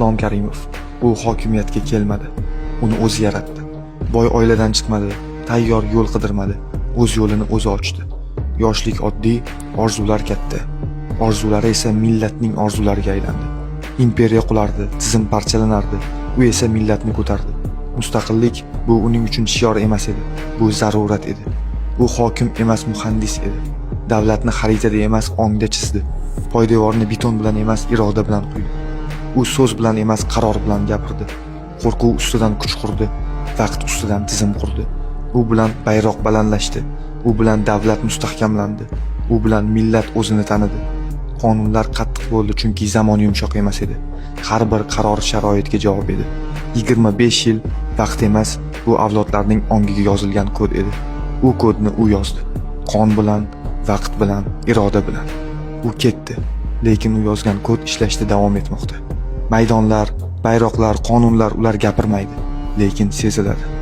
Islom Karimov u hokimiyatga kelmadi. Uni o'zi yaratdi. Boy oiladan chiqmadi, tayyor yo'l qidirmadi. O'z yo'lini o'zi ochdi. Yoshlik oddiy, orzular katta. Orzulari esa millatning orzulariga aylandi. Imperiya qulardi, tizim parchalanardi. U esa millatni ko'tardi. Mustaqillik bu uning uchun shior emas edi, bu zarurat edi. U hokim emas, muhandis edi. Davlatni xaritada emas, ongda chizdi. Poydevorni beton bilan emas, iroda bilan quydi. U so'z bilan emas, qaror bilan gapirdi. Qo'rquv ustidan kuch qurdi, vaqt ustidan tizim qurdi. U bilan bayroq balandlashdi. U bilan davlat mustahkamlandi. U bilan millat o'zini tanidi. Qonunlar qattiq bo'ldi chunki zamon yumshoq emas edi. Har bir qaror sharoitga javob edi. 25 yil vaqt emas, bu avlodlarning ongiga yozilgan kod edi. U kodni u yozdi. Qon bilan, vaqt bilan, iroda bilan. U ketdi, lekin u yozgan kod ishlashda davom etmoqda. Maydonlar, bayroqlar, qonunlar ular gapirmaydi, lekin seziladi.